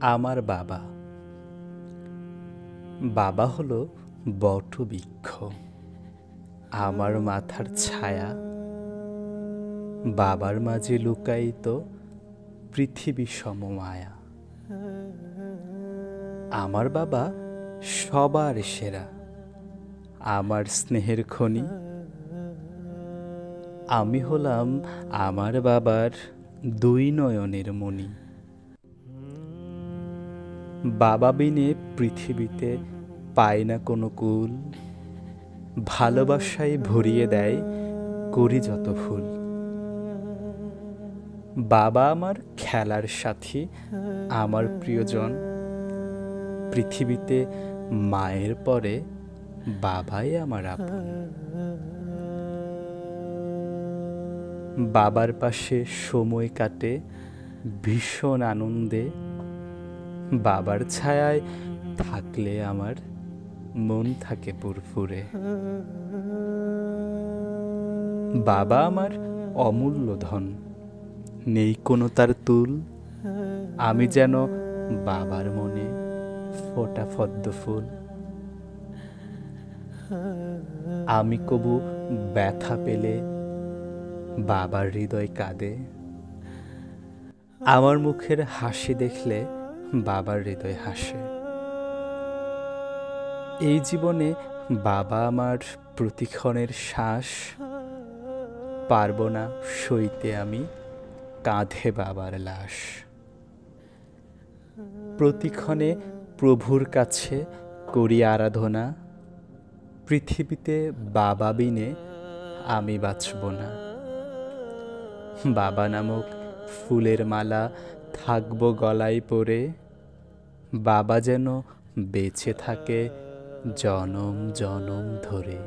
আমার বাবা। বাবা হলো বটবৃক্ষ, আমার মাথার ছায়া। বাবার মাঝে লুকায়িত পৃথিবী সমমায়া। আমার বাবা সবার সেরা, আমার স্নেহের খনি। আমি হলাম আমার বাবার দুই নয়নের মণি। বাবা বিনে পৃথিবীতে পায় না কোনো কুল, ভালোবাসায় ভরিয়ে দেয় করি যত ভুল। বাবা আমার খেলার সাথী, আমার প্রিয়জন। পৃথিবীতে মায়ের পরে বাবাই আমার আপন। বাবার পাশে সময় কাটে ভীষণ আনন্দে। বাবার ছায়ায় থাকলে আমার মন থাকে ফুরফুরে। বাবা আমার অমূল্য ধন, নেই কোনো তার তুল। আমি যেন বাবার মনে ফোটা পদ্ম ফুল। আমি কবু ব্যথা পেলে বাবার হৃদয় কাঁদে। আমার মুখের হাসি দেখলে বাবার হৃদয় হাসে। এই জীবনে বাবা আমার প্রতিক্ষণের শ্বাস। পারব না সইতে আমি কাঁধে বাবার লাশ। প্রতিক্ষণে প্রভুর কাছে করি আরাধনা। পৃথিবীতে বাবা বিনে আমি বাঁচব না। বাবা নামক ফুলের মালা থাকব গলায় পরে। বাবা যেন বেঁচে থাকে জনম জনম ধরে।